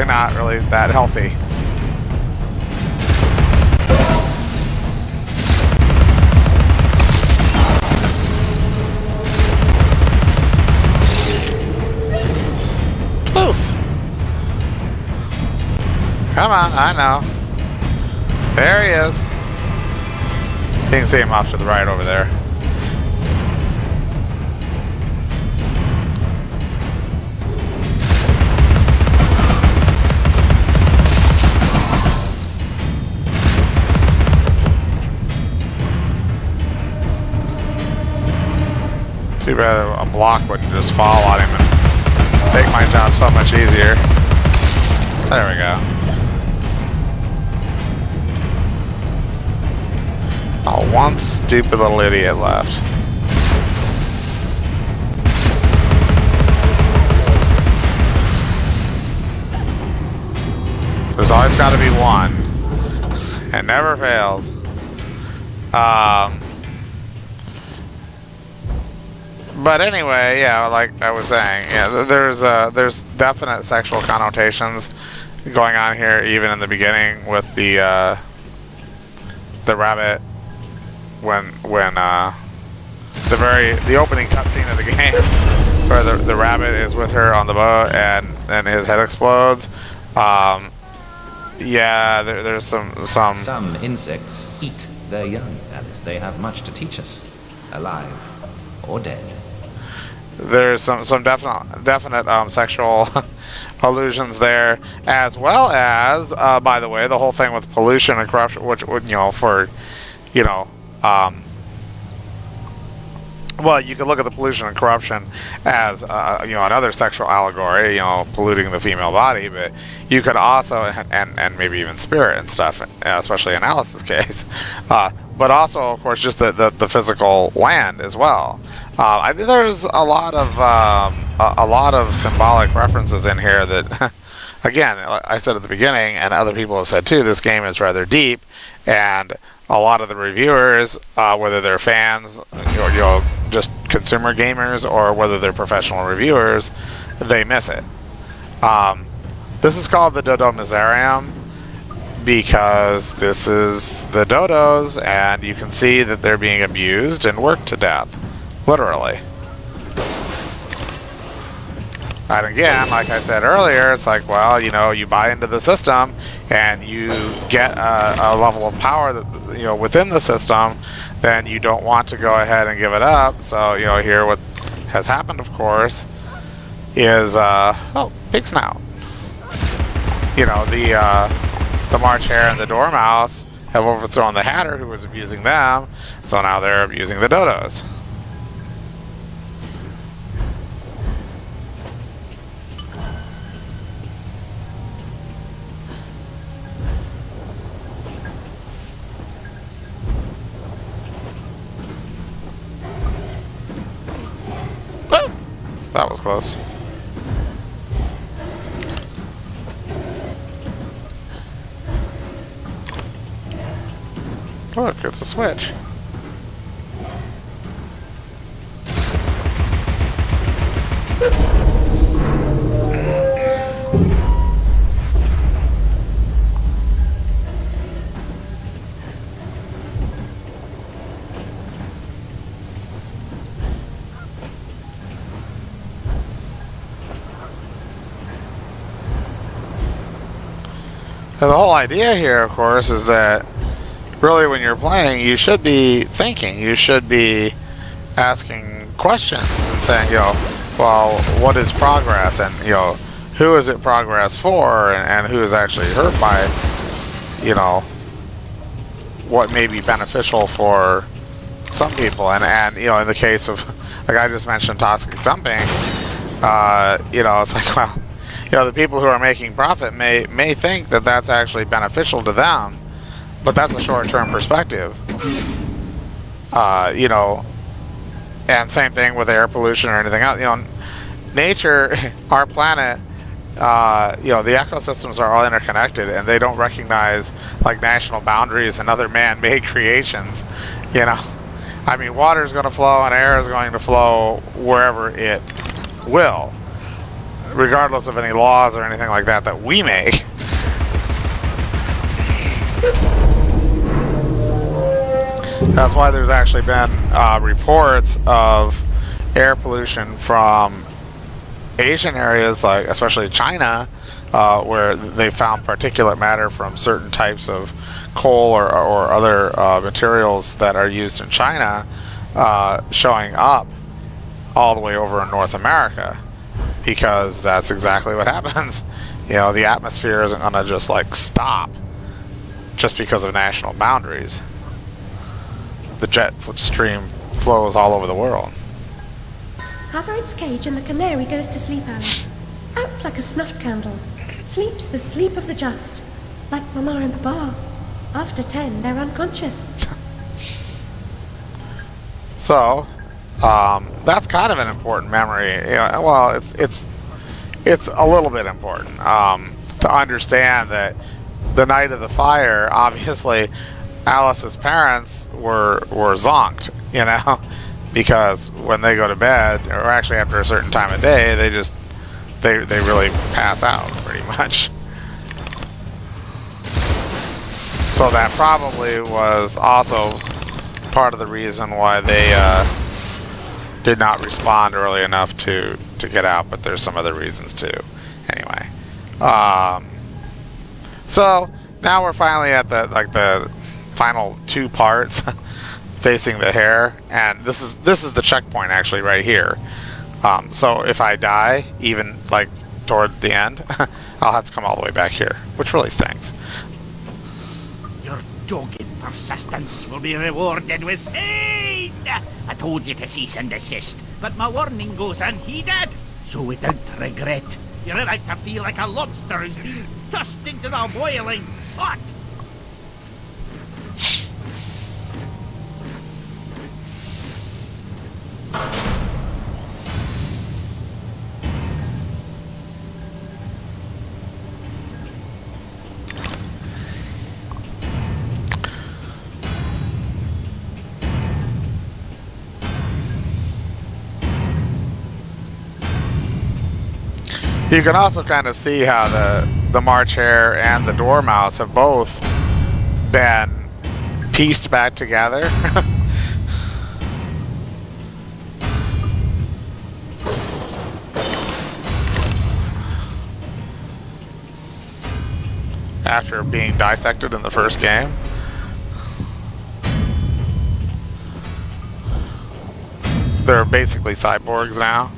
not really that healthy. Poof! Come on, I know. There he is. You can see him off to the right over there. Too bad a block wouldn't just fall on him and make my job so much easier. There we go. Oh, one stupid little idiot left. There's always got to be one. It never fails. But anyway, yeah, like I was saying, yeah, there's definite sexual connotations going on here, even in the beginning with the rabbit when the opening cutscene of the game where the rabbit is with her on the boat and his head explodes. Yeah, there's some insects eat their young, and they have much to teach us, alive or dead. There's some definite sexual allusions there, as well as, by the way, the whole thing with pollution and corruption, which would, well, you could look at the pollution and corruption as, another sexual allegory, polluting the female body, but you could also, and maybe even spirit and stuff, especially in Alice's case, but also, of course, just the physical land as well. I think there's a lot of symbolic references in here that, again, I said at the beginning, and other people have said too, this game is rather deep, and a lot of the reviewers, whether they're fans, just consumer gamers, or whether they're professional reviewers, they miss it. This is called the Dodo Miserium because this is the dodos, and you can see that they're being abused and worked to death. Literally. And again, like I said earlier, it's like, well, you buy into the system and you get a level of power that, within the system, then you don't want to go ahead and give it up. So, here what has happened, of course, is, pig snout. The March Hare and the Dormouse have overthrown the Hatter, who was abusing them, so now they're abusing the dodos. That was close. Look, it's a switch. Now, the whole idea here, of course, is that really when you're playing, you should be thinking. You should be asking questions and saying, well, what is progress? And, who is it progress for? And who is actually hurt by, what may be beneficial for some people. And in the case of, like I just mentioned, toxic dumping, it's like, well, the people who are making profit may think that that's actually beneficial to them, but that's a short-term perspective. And same thing with air pollution or anything else. Nature, our planet, the ecosystems are all interconnected, and they don't recognize like national boundaries and other man-made creations. Water is going to flow and air is going to flow wherever it will. regardless of any laws or anything like that that we make. That's why there's actually been reports of air pollution from Asian areas, like especially China, where they found particulate matter from certain types of coal or other materials that are used in China showing up all the way over in North America, because that's exactly what happens. You know, the atmosphere isn't going to just like stop just because of national boundaries. The jet stream flows all over the world. Cover its cage and the canary goes to sleep, Alice. Out like a snuffed candle. Sleeps the sleep of the just. Like Mama and Papa. After 10, they're unconscious. So, that's kind of an important memory. You know, well, it's a little bit important to understand that the night of the fire, obviously, Alice's parents were zonked, you know, because when they go to bed, or actually after a certain time of day, they really pass out pretty much. So that probably was also part of the reason why they did not respond early enough to get out, but there's some other reasons too. Anyway, so now we're finally at the final two parts facing the hare, and this is the checkpoint actually right here. So if I die, even like toward the end, I'll have to come all the way back here, which really stinks. Your dogged persistence will be rewarded with pain. I told you to cease and desist, but my warning goes unheeded. So without regret, you're about to feel like a lobster who's been tossed into the boiling pot. You can also kind of see how the March Hare and the Dormouse have both been pieced back together. After being dissected in the first game. They're basically cyborgs now.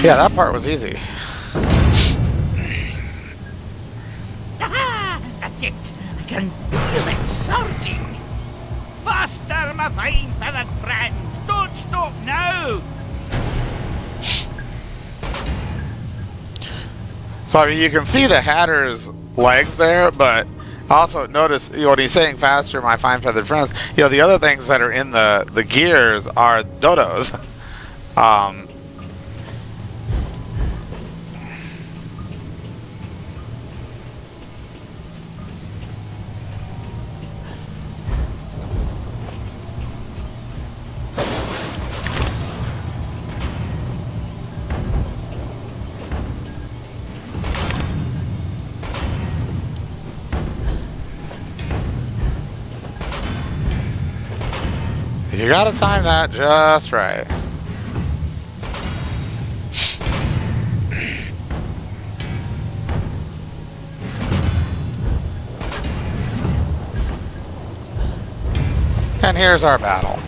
Yeah, that part was easy. That's it. I can feel it surging. Faster, my fine feathered friend. Don't stop now. So I mean, you can see the Hatter's legs there, but also notice, you know, when he's saying faster, my fine feathered friends, you know, the other things that are in the gears are dodos. You gotta time that just right. And here's our battle.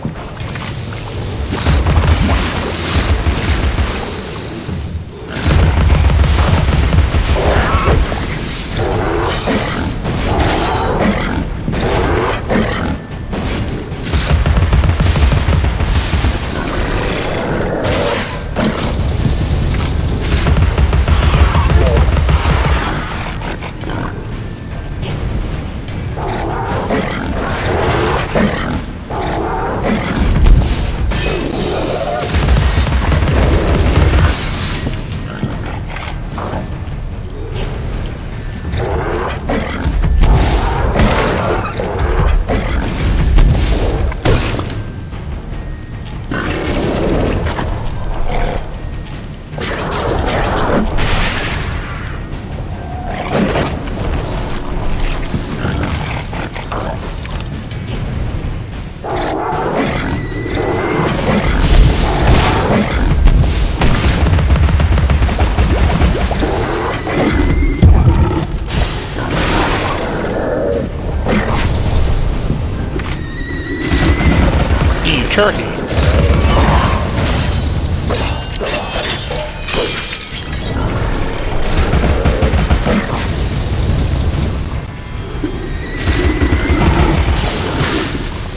turkey.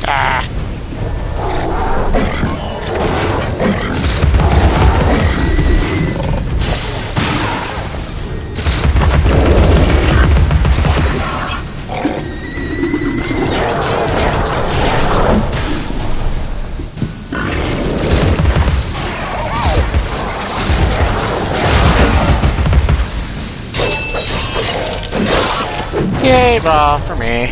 Ah. Yay, ball for me.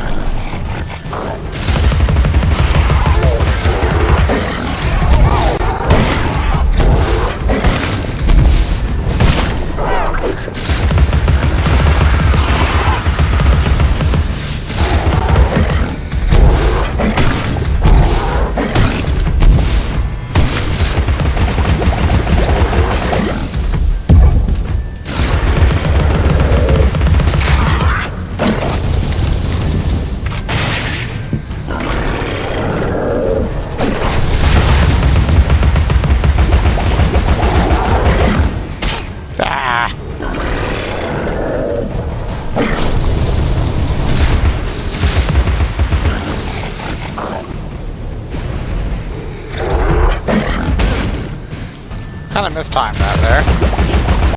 Kind of mistimed that there.